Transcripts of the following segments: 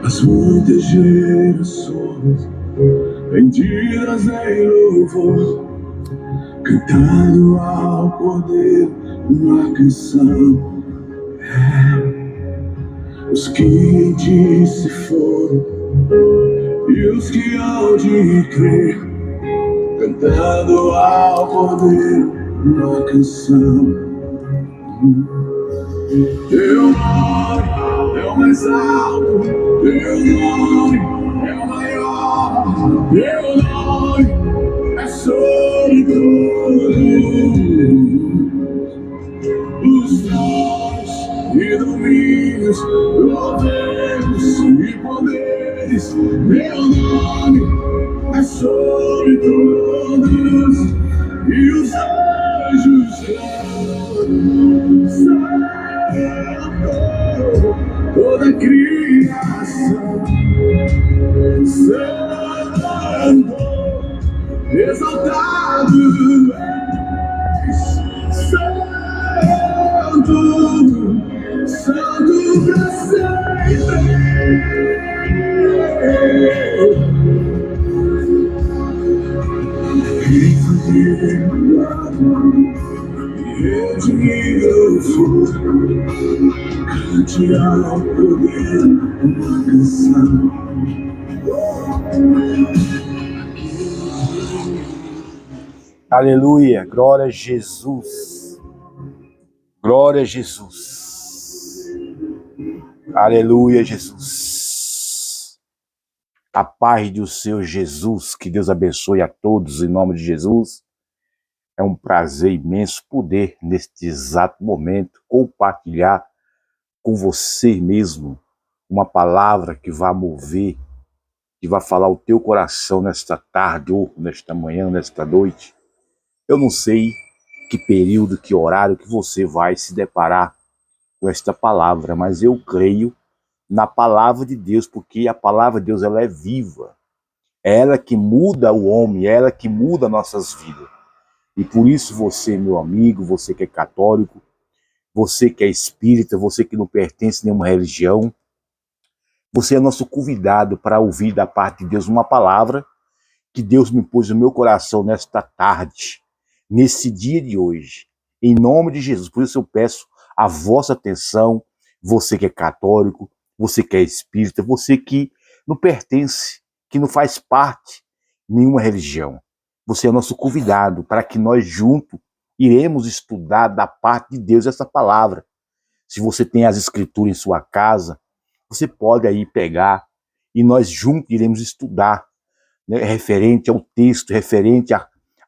As muitas gerações vendidas em louvor, cantando ao poder uma canção. Os que em ti se foram e os que hão de crer, cantando ao poder uma canção. Teu nome é o mais alto, teu nome é o maior, teu nome é sobre tudo. Os tronos e domínios, governos e poderes, meu nome é sobre todos, e os anjos cantam, toda a criação, santo, exaltado és, santo, santo pra sempre. Eu digo cante ao poder uma canção. Aleluia, glória a Jesus. Glória a Jesus. Aleluia, Jesus. A paz do Senhor Jesus, que Deus abençoe a todos em nome de Jesus. É um prazer imenso poder, neste exato momento, compartilhar com você mesmo uma palavra que vai mover, que vai falar o teu coração nesta tarde, ou nesta manhã, nesta noite. Eu não sei que período, que horário que você vai se deparar com esta palavra, mas eu creio na palavra de Deus, porque a palavra de Deus ela é viva. É ela que muda o homem, é ela que muda nossas vidas. E por isso você, meu amigo, você que é católico, você que é espírita, você que não pertence a nenhuma religião, você é nosso convidado para ouvir da parte de Deus uma palavra que Deus me pôs no meu coração nesta tarde, nesse dia de hoje, em nome de Jesus. Por isso eu peço a vossa atenção, você que é católico, você que é espírita, você que não pertence, que não faz parte de nenhuma religião. Você é nosso convidado para que nós juntos iremos estudar da parte de Deus essa palavra. Se você tem as escrituras em sua casa, você pode aí pegar e nós juntos iremos estudar, né, referente ao texto, referente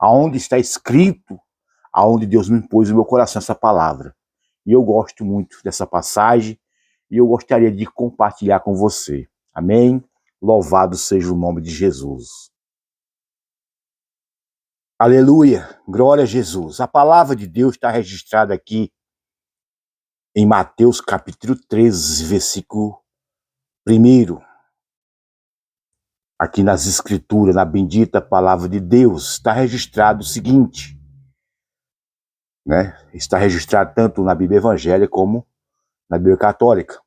aonde está escrito, aonde Deus me pôs no meu coração essa palavra. E eu gosto muito dessa passagem e eu gostaria de compartilhar com você. Amém? Louvado seja o nome de Jesus. Aleluia, glória a Jesus. A palavra de Deus está registrada aqui em Mateus capítulo 13, versículo 1. Aqui nas escrituras, na bendita palavra de Deus, está registrado o seguinte, né? Está registrado tanto na Bíblia evangélica como na Bíblia católica,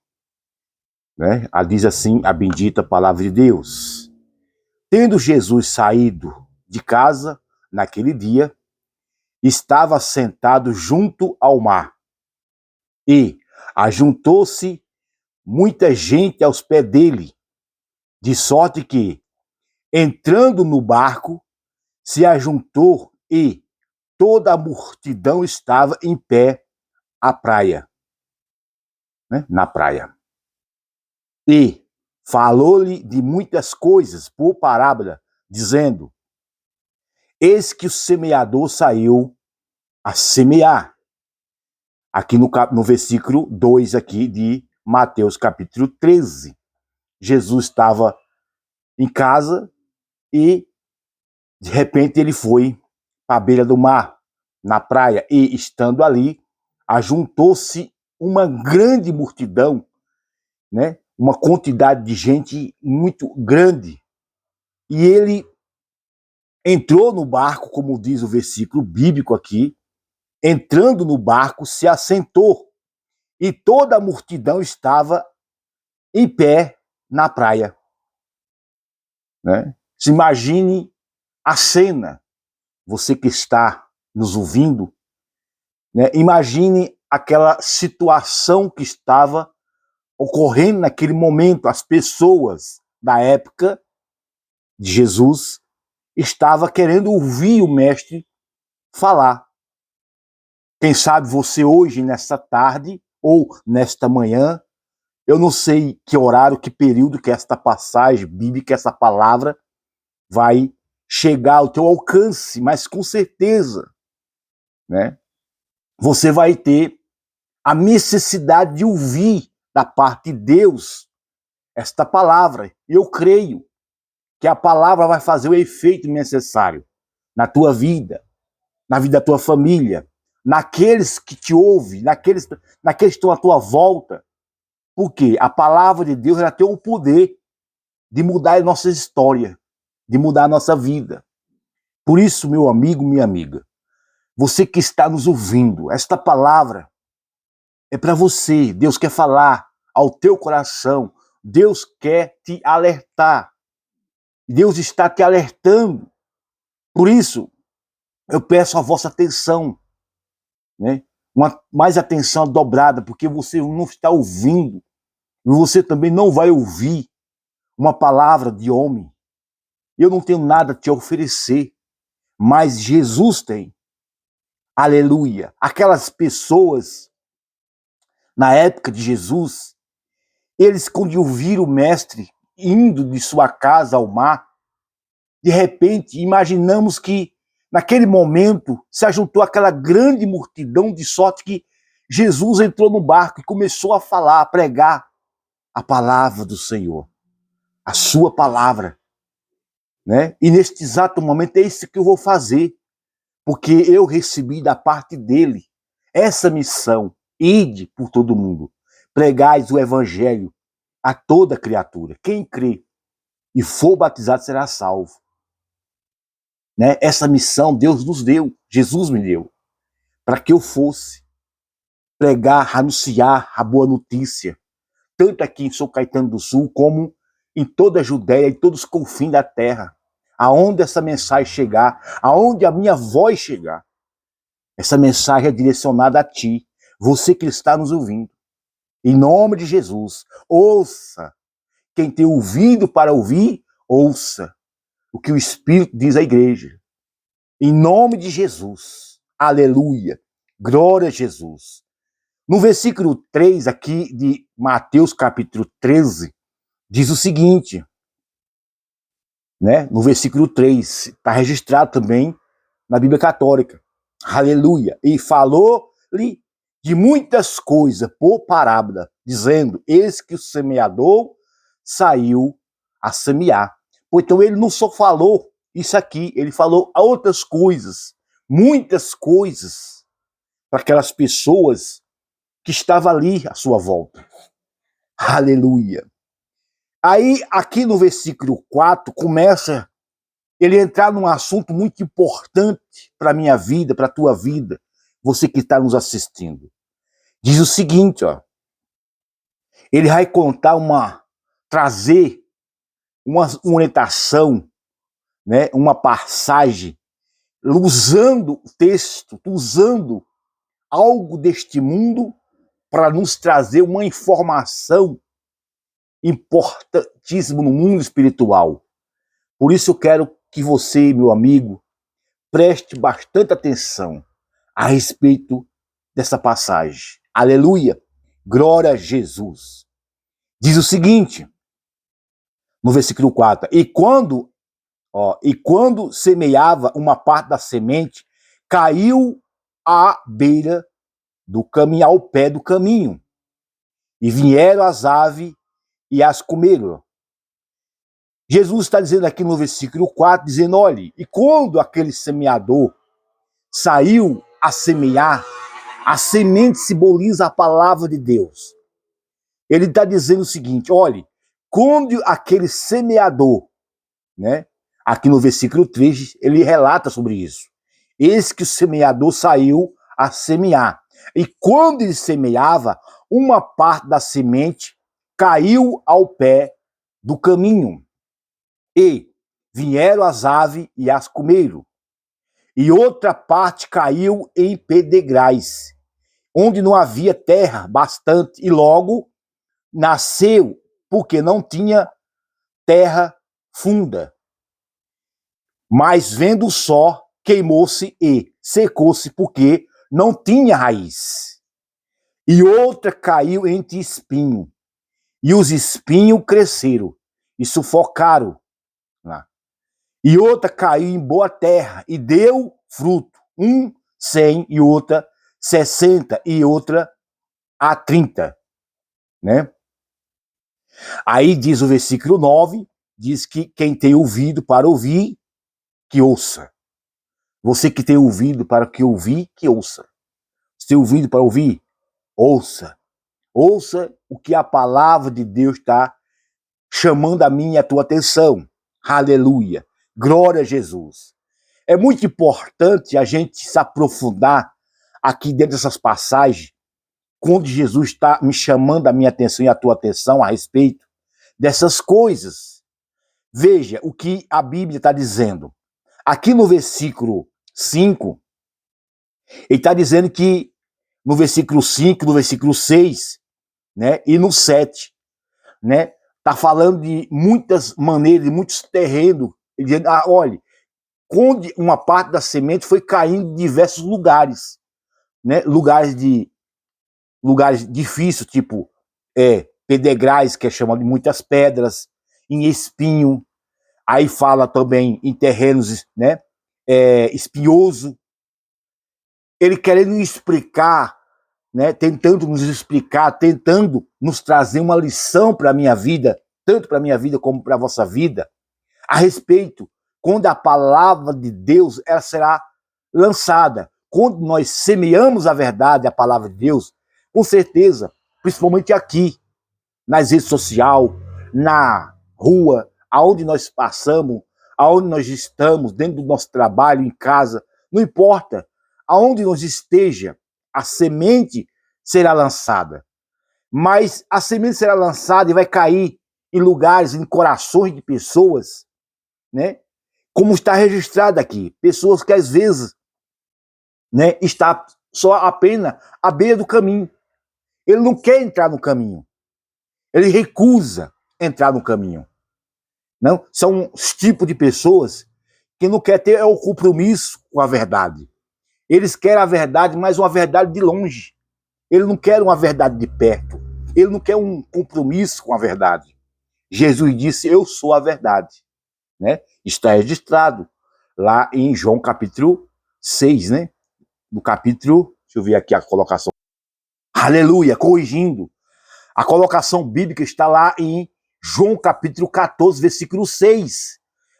né? Diz assim a bendita palavra de Deus: tendo Jesus saído de casa naquele dia, estava sentado junto ao mar, e ajuntou-se muita gente aos pés dele, de sorte que, entrando no barco, se ajuntou e toda a multidão estava em pé à praia, né? Na praia. E falou-lhe de muitas coisas por parábola, dizendo: eis que o semeador saiu a semear. Aqui no versículo 2 aqui de Mateus capítulo 13. Jesus estava em casa e de repente ele foi para a beira do mar, na praia, e estando ali, ajuntou-se uma grande multidão, né? uma quantidade de gente muito grande. E ele entrou no barco, como diz o versículo bíblico aqui, entrando no barco, se assentou, e toda a multidão estava em pé na praia. Né? Se imagine a cena, você que está nos ouvindo, né? Imagine aquela situação que estava ocorrendo naquele momento. As pessoas da época de Jesus estavam querendo ouvir o mestre falar. Quem sabe você hoje, nesta tarde ou nesta manhã, eu não sei que horário, que período que esta passagem bíblica, essa palavra vai chegar ao teu alcance, mas com certeza, né, você vai ter a necessidade de ouvir da parte de Deus esta palavra. E eu creio que a palavra vai fazer o efeito necessário na tua vida, na vida da tua família, naqueles que te ouvem, naqueles que estão à tua volta. Porque a palavra de Deus ela tem o poder de mudar a nossa história, de mudar a nossa vida. Por isso, meu amigo, minha amiga, você que está nos ouvindo, esta palavra é para você. Deus quer falar ao teu coração. Deus quer te alertar. Deus está te alertando. Por isso, eu peço a vossa atenção, né? Mais atenção dobrada, porque você não está ouvindo. E você também não vai ouvir uma palavra de homem. Eu não tenho nada a te oferecer, mas Jesus tem. Aleluia. Aquelas pessoas, na época de Jesus, eles quando ouviram o mestre indo de sua casa ao mar, de repente imaginamos que naquele momento se ajuntou aquela grande multidão, de sorte que Jesus entrou no barco e começou a falar, a pregar a palavra do Senhor, a sua palavra, né? E neste exato momento é isso que eu vou fazer, porque eu recebi da parte dele essa missão: ide por todo mundo, pregais o evangelho a toda criatura. Quem crê e for batizado será salvo. Né? Essa missão Deus nos deu, Jesus me deu, para que eu fosse pregar, anunciar a boa notícia, tanto aqui em São Caetano do Sul, como em toda a Judéia, em todos os confins da terra, aonde essa mensagem chegar, aonde a minha voz chegar. Essa mensagem é direcionada a ti, você que está nos ouvindo. Em nome de Jesus, ouça. Quem tem ouvido para ouvir, ouça o que o Espírito diz à igreja. Em nome de Jesus. Aleluia. Glória a Jesus. No versículo 3 aqui de Mateus capítulo 13, diz o seguinte, né? No versículo 3, está registrado também na Bíblia Católica. Aleluia. E falou-lhe de muitas coisas por parábola, dizendo: eis que o semeador saiu a semear. Então ele não só falou isso aqui, ele falou outras coisas, muitas coisas, para aquelas pessoas que estavam ali à sua volta. Aleluia. Aí, aqui no versículo 4, começa ele entrar num assunto muito importante para a minha vida, para a tua vida, você que está nos assistindo. Diz o seguinte, ó, ele vai trazer uma orientação, né, uma passagem, usando o texto, usando algo deste mundo para nos trazer uma informação importantíssima no mundo espiritual. Por isso eu quero que você, meu amigo, preste bastante atenção a respeito dessa passagem. Aleluia! Glória a Jesus. Diz o seguinte, no versículo 4, e quando semeava, uma parte da semente caiu à beira do caminho, ao pé do caminho, e vieram as aves e as comeram. Jesus está dizendo aqui no versículo 4, dizendo, olhe, e quando aquele semeador saiu a semear, a semente simboliza a palavra de Deus. Ele está dizendo o seguinte, olhe, quando aquele semeador, né? Aqui no versículo 3, ele relata sobre isso. Eis que o semeador saiu a semear. E quando ele semeava, uma parte da semente caiu ao pé do caminho. E vieram as aves e as comeram. E outra parte caiu em pedregais, onde não havia terra bastante, e logo nasceu, porque não tinha terra funda. Mas vendo o sol, queimou-se e secou-se, porque não tinha raiz. E outra caiu entre espinho, e os espinhos cresceram e sufocaram. E outra caiu em boa terra e deu fruto, 100 e outra 60 e outra a 30, né? Aí diz o versículo 9, diz que quem tem ouvido para ouvir, que ouça. Você que tem ouvido para que ouvir, que ouça. Você tem ouvido para ouvir? Ouça. Ouça o que a palavra de Deus está chamando a minha e a tua atenção. Aleluia. Glória a Jesus. É muito importante a gente se aprofundar aqui dentro dessas passagens, quando Jesus está me chamando a minha atenção e a tua atenção a respeito dessas coisas. Veja o que a Bíblia está dizendo. Aqui no versículo 5, ele está dizendo que no versículo 5, no versículo 6, né, e no 7, né, está falando de muitas maneiras, de muitos terrenos, ele dizendo, olha, onde uma parte da semente foi caindo em diversos lugares, né, lugares difíceis, tipo pedregais, que é chamado de muitas pedras, em espinho, aí fala também em terrenos, né, espinhoso. Ele querendo explicar, né, tentando nos explicar, tentando nos trazer uma lição para a minha vida, tanto para a minha vida como para a vossa vida, a respeito, quando a palavra de Deus ela será lançada, quando nós semeamos a verdade, a palavra de Deus, com certeza, principalmente aqui, nas redes sociais, na rua, aonde nós passamos, aonde nós estamos, dentro do nosso trabalho, em casa, não importa, aonde nós esteja, a semente será lançada. Mas a semente será lançada e vai cair em lugares, em corações de pessoas, né? Como está registrado aqui, pessoas que às vezes, né, está só apenas à beira do caminho. Ele não quer entrar no caminho. Ele recusa entrar no caminho. Não? São os tipos de pessoas que não querem ter o compromisso com a verdade. Eles querem a verdade, mas uma verdade de longe. Ele não quer uma verdade de perto. Ele não quer um compromisso com a verdade. Jesus disse, eu sou a verdade. Né? Está registrado lá em João capítulo 6, né? No capítulo, deixa eu ver aqui a colocação. Aleluia, corrigindo. A colocação bíblica está lá em João capítulo 14, versículo 6,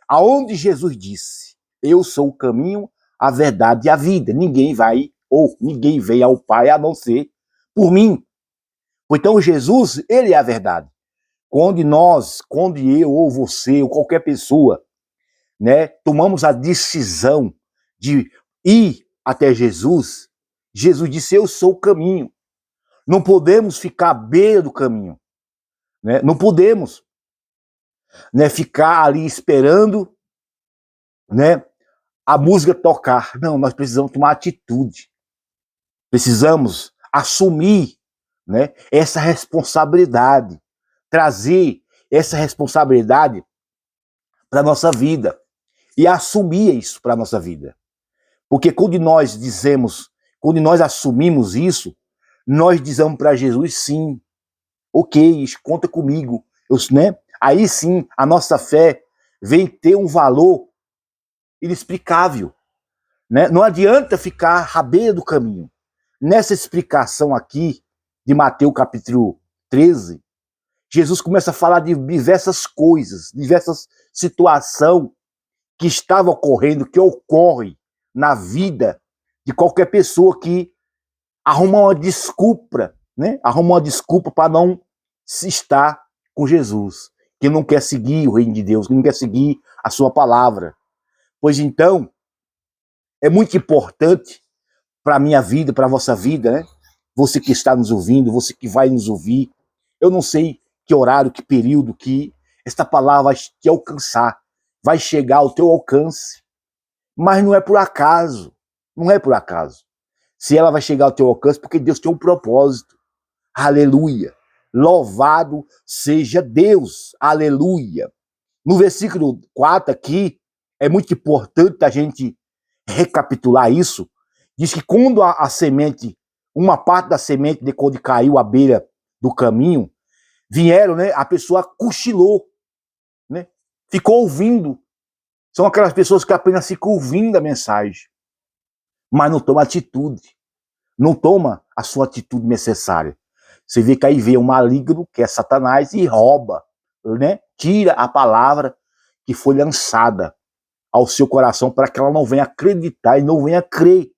aonde Jesus disse, eu sou o caminho, a verdade e a vida. Ninguém vai, ou ninguém vem ao Pai a não ser por mim. Então Jesus, ele é a verdade. Quando eu ou você ou qualquer pessoa, né, tomamos a decisão de ir até Jesus, Jesus disse, eu sou o caminho. Não podemos ficar à beira do caminho. Né? Não podemos, né, ficar ali esperando, né, a música tocar. Não, nós precisamos tomar atitude. Precisamos assumir, né, essa responsabilidade. Trazer essa responsabilidade para a nossa vida. E assumir isso para a nossa vida. Porque quando nós assumimos isso, nós dizemos para Jesus, sim, ok, conta comigo. Né? Aí sim, a nossa fé vem ter um valor inexplicável. Né? Não adianta ficar à beira do caminho. Nessa explicação aqui, de Mateus capítulo 13, Jesus começa a falar de diversas coisas, diversas situações que estavam ocorrendo, que ocorrem na vida de qualquer pessoa que arruma uma desculpa, né? Arruma uma desculpa para não se está com Jesus, que não quer seguir o reino de Deus, que não quer seguir a sua palavra. Pois então, é muito importante para a minha vida, para a vossa vida, né? Você que está nos ouvindo, você que vai nos ouvir, eu não sei que horário, que período que esta palavra vai te alcançar, vai chegar ao teu alcance, mas não é por acaso, não é por acaso. Se ela vai chegar ao teu alcance, porque Deus tem um propósito. Aleluia. Louvado seja Deus. Aleluia. No versículo 4 aqui, é muito importante a gente recapitular isso. Diz que quando a semente, uma parte da semente, de quando caiu à beira do caminho, vieram, né? A pessoa cochilou, né? Ficou ouvindo. São aquelas pessoas que apenas ficam ouvindo a mensagem, mas não toma atitude. Não toma a sua atitude necessária. Você vê que aí vem o maligno, que é Satanás, e rouba, né? Tira a palavra que foi lançada ao seu coração para que ela não venha acreditar e não venha crer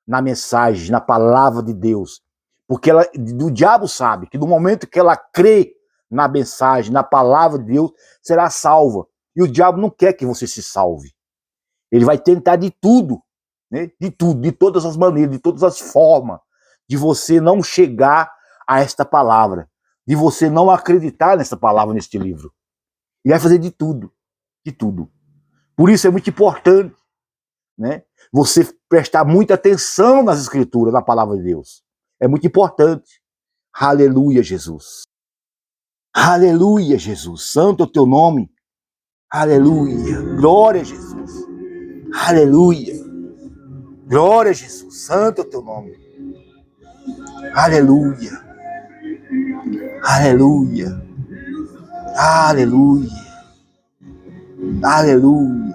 na mensagem, na palavra de Deus. Porque o diabo sabe que no momento que ela crê na mensagem, na palavra de Deus, será salva. E o diabo não quer que você se salve. Ele vai tentar de tudo, né? De tudo, de todas as maneiras, de todas as formas, de você não chegar a esta palavra, de você não acreditar nessa palavra, neste livro. Ele vai fazer de tudo, de tudo. Por isso é muito importante, né? Você prestar muita atenção nas escrituras, na palavra de Deus. É muito importante. Aleluia, Jesus. Aleluia, Jesus. Santo é o teu nome. Aleluia. Glória a Jesus. Aleluia. Glória a Jesus. Santo é o teu nome. Aleluia. Aleluia. Aleluia. Aleluia.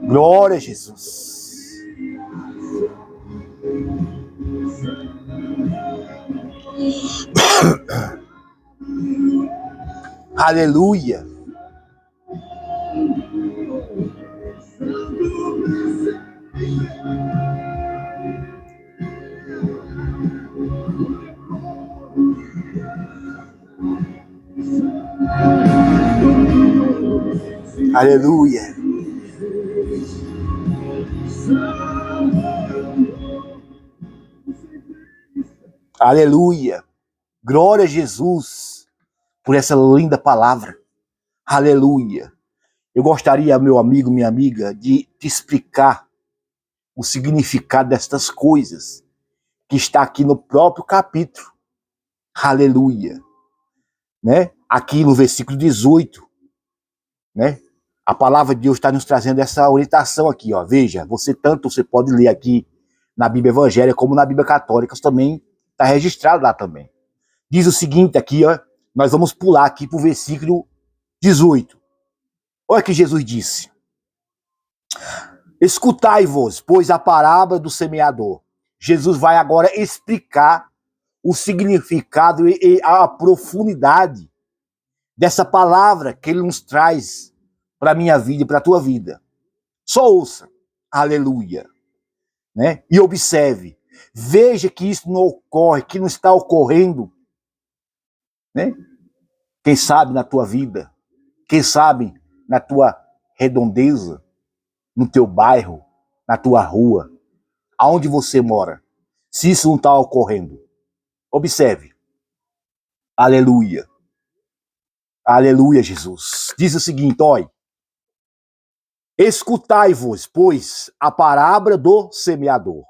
Glória a Jesus. Aleluia. Aleluia. Aleluia. Glória a Jesus por essa linda palavra. Aleluia. Eu gostaria, meu amigo, minha amiga, de te explicar o significado destas coisas que está aqui no próprio capítulo. Aleluia. Né? Aqui no versículo 18, né? A palavra de Deus está nos trazendo essa orientação aqui, ó. Veja, você pode ler aqui na Bíblia Evangélica como na Bíblia Católica, também está registrado lá também. Diz o seguinte aqui, ó, nós vamos pular aqui para o versículo 18. Olha o que Jesus disse. Escutai-vos, pois a parábola do semeador. Jesus vai agora explicar o significado e a profundidade dessa palavra que ele nos traz para a minha vida e para a tua vida. Só ouça. Aleluia. Né? E observe. Veja que isso não ocorre, que não está ocorrendo. Né? Quem sabe na tua vida, quem sabe na tua redondeza, no teu bairro, na tua rua, aonde você mora, se isso não está ocorrendo. Observe. Aleluia. Aleluia, Jesus. Diz o seguinte, olha. Escutai-vos, pois, a parábola do semeador.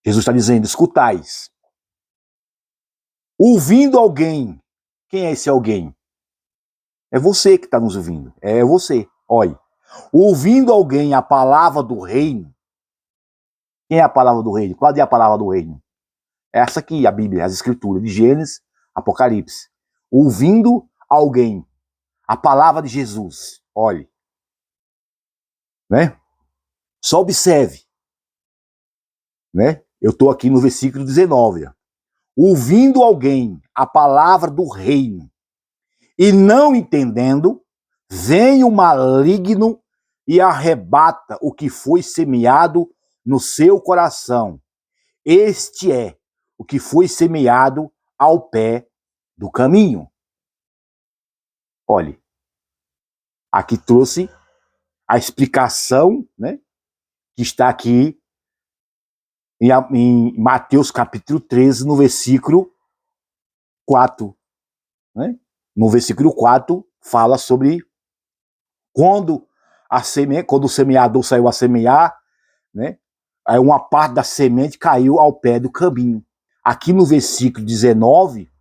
Jesus está dizendo, escutais. Ouvindo alguém. Quem é esse alguém? É você que está nos ouvindo. É você. Olha. Ouvindo alguém a palavra do reino. Quem é a palavra do reino? Qual é a palavra do reino? Essa aqui, a Bíblia, as escrituras de Gênesis, Apocalipse. Ouvindo alguém a palavra de Jesus. Olhe. Né? Só observe. Né? Eu estou aqui no versículo 19. Ó. Ouvindo alguém a palavra do reino e não entendendo, vem o maligno e arrebata o que foi semeado no seu coração. Este é o que foi semeado ao pé do caminho. Olhe, aqui trouxe a explicação, né, que está aqui em Mateus capítulo 13, no versículo 4. Né? No versículo 4, fala sobre quando o semeador saiu a semear, né? Aí uma parte da semente caiu ao pé do caminho. Aqui no versículo 19,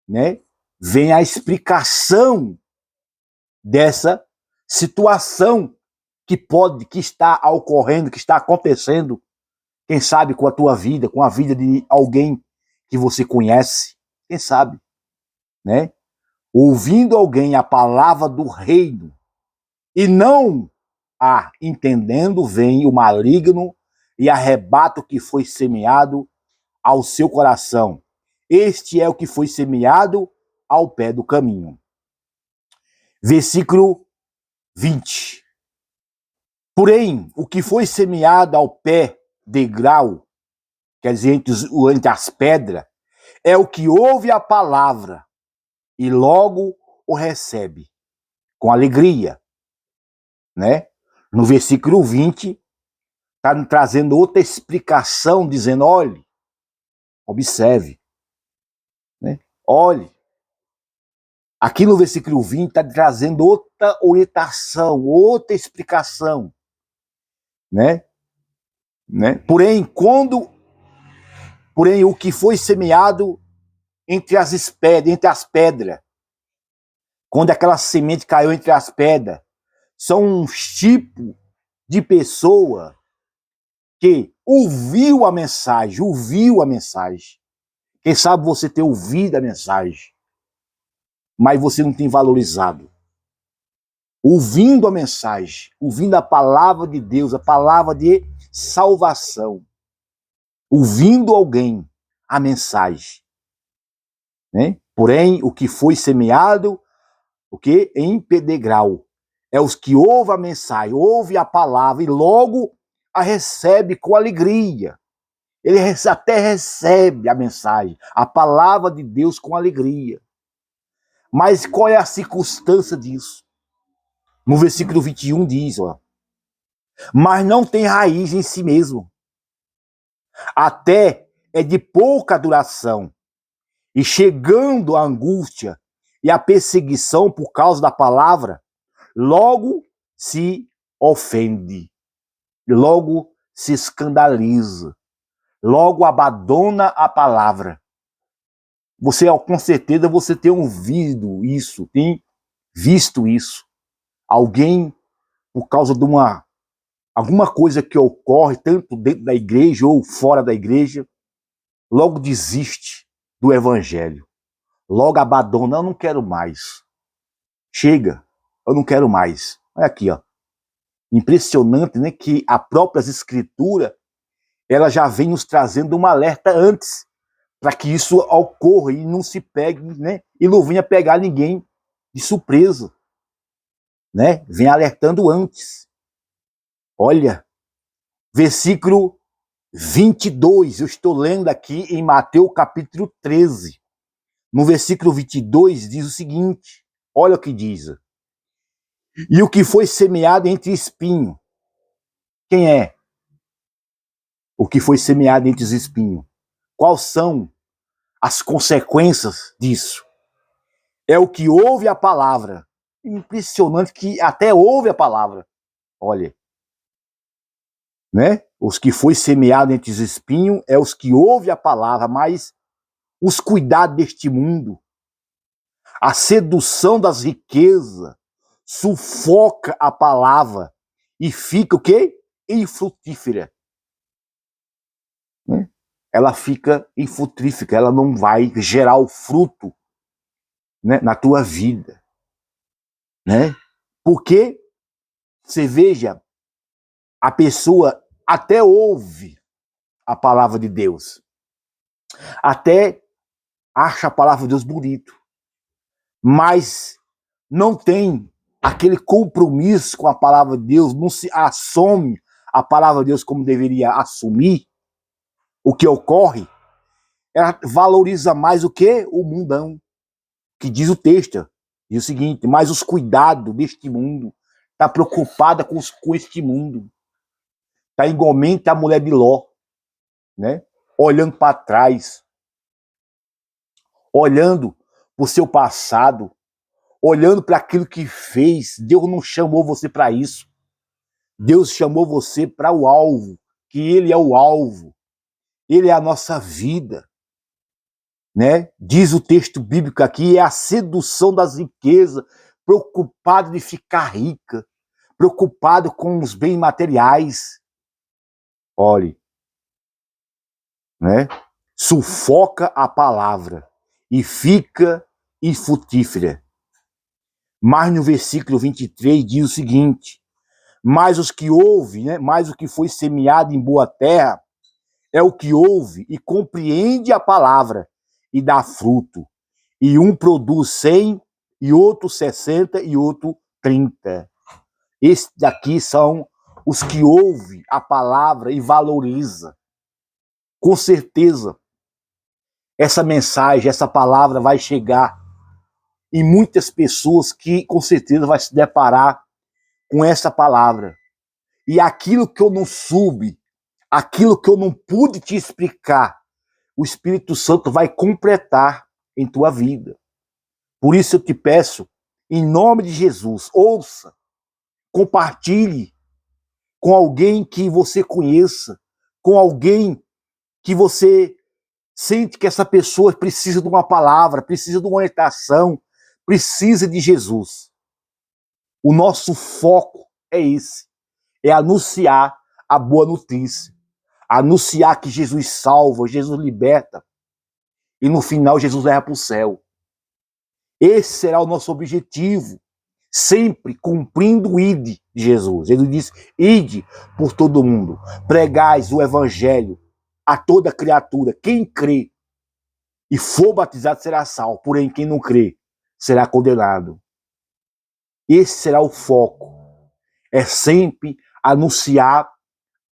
né, vem a explicação dessa situação que está ocorrendo, que está acontecendo, quem sabe com a tua vida, com a vida de alguém que você conhece, quem sabe, né? Ouvindo alguém a palavra do reino e não a entendendo, vem o maligno e arrebata o que foi semeado ao seu coração. Este é o que foi semeado ao pé do caminho. Versículo 20. Porém, o que foi semeado ao pé de grau, quer dizer, entre as pedras, é o que ouve a palavra e logo o recebe com alegria, né? No versículo 20, está trazendo outra explicação, dizendo, olhe, observe, né? Olhe. Aqui no versículo 20 está trazendo outra orientação, outra explicação, né? Porém, o que foi semeado entre as pedras, quando aquela semente caiu entre as pedras, são um tipo de pessoa que ouviu a mensagem. Quem sabe você ter ouvido a mensagem, mas você não tem valorizado. Ouvindo a mensagem, ouvindo a palavra de Deus, a palavra de salvação, ouvindo alguém, a mensagem, né? Porém, o que foi semeado, o que? Em pedregal, é os que ouvem a mensagem, ouvem a palavra e logo a recebe com alegria. Ele até recebe a mensagem, a palavra de Deus com alegria. Mas qual é a circunstância disso? No versículo 21 diz, ó, mas não tem raiz em si mesmo. Até é de pouca duração. E chegando a angústia e a perseguição por causa da palavra, logo se ofende, logo se escandaliza, logo abandona a palavra. Você, com certeza, você tem ouvido isso, tem visto isso. Alguém, por causa de alguma coisa que ocorre, tanto dentro da igreja ou fora da igreja, logo desiste do evangelho. Logo abandona, eu não quero mais. Chega, eu não quero mais. Olha aqui, ó. Impressionante, né, que a própria escritura, ela já vem nos trazendo um alerta antes, para que isso ocorra e não se pegue, né, e não venha pegar ninguém de surpresa, né? Vem alertando antes. Olha, versículo 22, eu estou lendo aqui em Mateus capítulo 13. No versículo 22 diz o seguinte, olha o que diz. E o que foi semeado entre espinhos, quem é? O que foi semeado entre os espinhos. Quais são as consequências disso? É o que ouve a palavra. Impressionante que até ouve a palavra. Olha, né? Os que foi semeado entre os espinhos é os que ouve a palavra, mas os cuidados deste mundo, a sedução das riquezas, sufoca a palavra e fica o quê? Infrutífera. Né? Ela fica infrutífera, ela não vai gerar o fruto, né, na tua vida. Né? Porque, você veja, a pessoa até ouve a palavra de Deus, até acha a palavra de Deus bonito, mas não tem aquele compromisso com a palavra de Deus, não se assume a palavra de Deus como deveria assumir. O que ocorre, ela valoriza mais o que? O mundão. Que diz o texto, diz o seguinte: mas os cuidados deste mundo, está preocupada com este mundo, está igualmente a mulher de Ló, né? Olhando para trás, olhando para o seu passado, olhando para aquilo que fez. Deus não chamou você para isso. Deus chamou você para o alvo, que Ele é o alvo, Ele é a nossa vida, né? Diz o texto bíblico aqui, é a sedução das riquezas, preocupado de ficar rica, preocupado com os bens materiais. Olhe, né? Sufoca a palavra e fica infrutífera. Mas no versículo 23 diz o seguinte: mas os que ouvem, né? Mas o que foi semeado em boa terra é o que ouve e compreende a palavra e dá fruto. E um produz 100, e outro 60, e outro 30. Esses daqui são os que ouvem a palavra e valoriza. Com certeza, essa mensagem, essa palavra vai chegar em muitas pessoas que com certeza vai se deparar com essa palavra. E aquilo que eu não soube, aquilo que eu não pude te explicar, o Espírito Santo vai completar em tua vida. Por isso eu te peço, em nome de Jesus, ouça, compartilhe com alguém que você conheça, com alguém que você sente que essa pessoa precisa de uma palavra, precisa de uma orientação, precisa de Jesus. O nosso foco é esse, é anunciar a boa notícia, anunciar que Jesus salva, Jesus liberta, e no final Jesus leva para o céu. Esse será o nosso objetivo, sempre cumprindo o ide de Jesus. Ele diz: ide por todo mundo, pregais o evangelho a toda criatura. Quem crê e for batizado será salvo, porém quem não crê será condenado. Esse será o foco, é sempre anunciar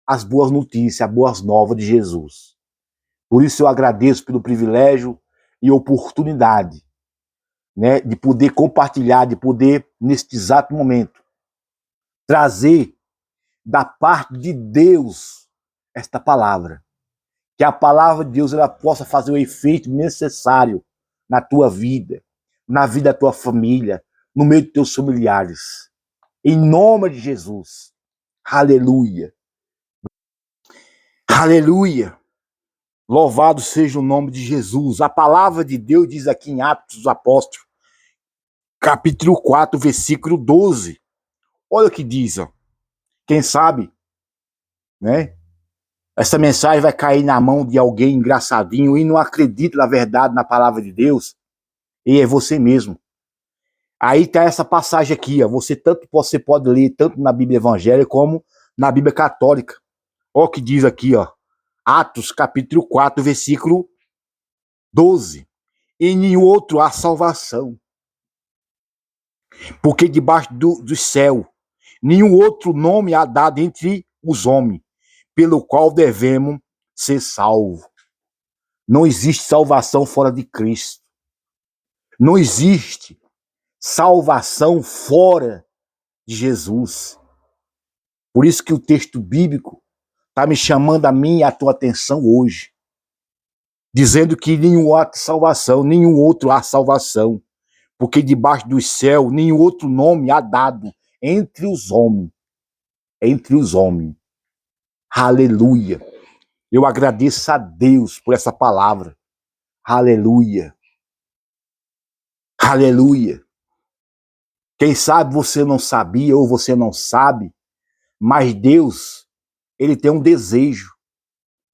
as boas notícias, as boas novas de Jesus. Por isso eu agradeço pelo privilégio e oportunidade, né, de poder compartilhar, de poder, neste exato momento, trazer da parte de Deus esta palavra. Que a palavra de Deus ela possa fazer o efeito necessário na tua vida, na vida da tua família, no meio dos teus familiares. Em nome de Jesus. Aleluia. Aleluia. Louvado seja o nome de Jesus. A palavra de Deus diz aqui em Atos dos Apóstolos, capítulo 4, versículo 12. Olha o que diz, ó. Quem sabe, né? Essa mensagem vai cair na mão de alguém engraçadinho e não acredita na verdade, na palavra de Deus, e é você mesmo. Aí tá essa passagem aqui, ó. Você pode ler tanto na Bíblia evangélica como na Bíblia católica. Olha o que diz aqui, ó. Atos, capítulo 4, versículo 12. Em nenhum outro há salvação, porque debaixo do céu nenhum outro nome há dado entre os homens, pelo qual devemos ser salvos. Não existe salvação fora de Cristo. Não existe salvação fora de Jesus. Por isso que o texto bíblico está me chamando a mim e a tua atenção hoje, dizendo que nenhum outro salvação, nenhum outro há salvação, porque debaixo do céu nenhum outro nome há dado entre os homens. Entre os homens. Aleluia. Eu agradeço a Deus por essa palavra. Aleluia. Aleluia. Quem sabe você não sabia ou você não sabe, mas Deus, Ele tem um desejo.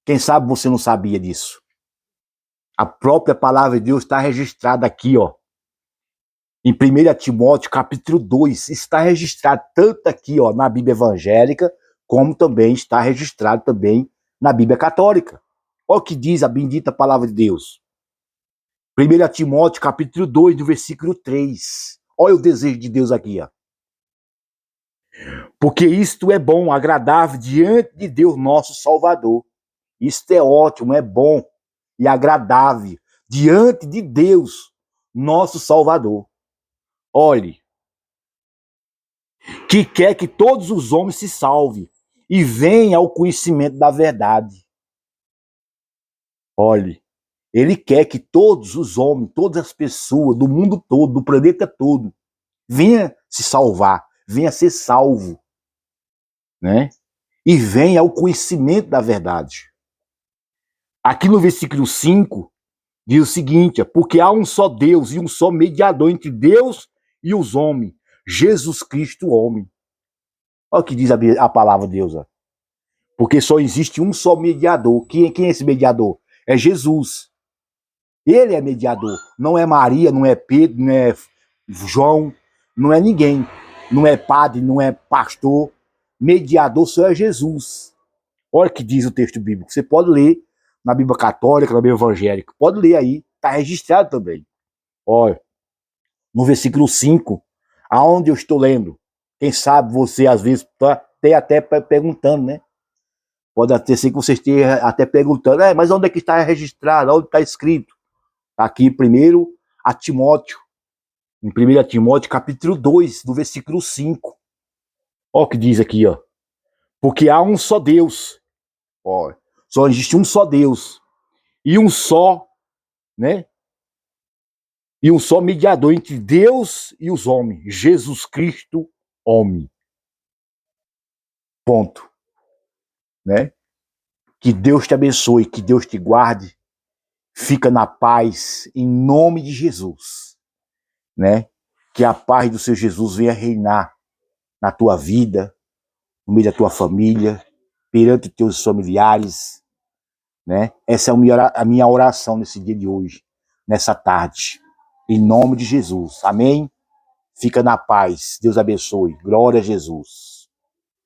Quem sabe você não sabia disso. A própria palavra de Deus está registrada aqui, ó. Em 1 Timóteo, capítulo 2, está registrado tanto aqui, ó, na Bíblia evangélica, como também está registrado também na Bíblia católica. Olha o que diz a bendita palavra de Deus. 1 Timóteo, capítulo 2, no versículo 3. Olha o desejo de Deus aqui, ó. Porque isto é bom, agradável diante de Deus nosso Salvador. Isto é ótimo, é bom e agradável diante de Deus nosso Salvador. Olhe, que quer que todos os homens se salvem e venham ao conhecimento da verdade. Olhe, ele quer que todos os homens, todas as pessoas do mundo todo, do planeta todo, venha se salvar, venha ser salvo, né? E venha ao conhecimento da verdade. Aqui no versículo 5, diz o seguinte, porque há um só Deus e um só mediador entre Deus e os homens, Jesus Cristo, homem. Olha o que diz a palavra de Deus. Ó. Porque só existe um só mediador. Quem é esse mediador? É Jesus. Ele é mediador. Não é Maria, não é Pedro, não é João, não é ninguém. Não é padre, não é pastor. Mediador só é Jesus. Olha o que diz o texto bíblico. Você pode ler na Bíblia Católica, na Bíblia Evangélica. Pode ler aí. Está registrado também. Olha, no versículo 5, aonde eu estou lendo. Quem sabe você, às vezes, está até perguntando, né? Pode até ser que você esteja até perguntando, mas onde é que está registrado? Onde está escrito? Aqui, primeiro, a Timóteo. Em 1 Timóteo, capítulo 2, do versículo 5. Olha o que diz aqui, ó. Porque há um só Deus. Ó, só existe um só Deus. E um só, né? E um só mediador entre Deus e os homens. Jesus Cristo, homem. Ponto. Né? Que Deus te abençoe, que Deus te guarde. Fica na paz, em nome de Jesus. Né? Que a paz do seu Jesus venha reinar na tua vida, no meio da tua família, perante teus familiares, né? Essa é a minha oração nesse dia de hoje, nessa tarde, em nome de Jesus, amém? Fica na paz, Deus abençoe, glória a Jesus.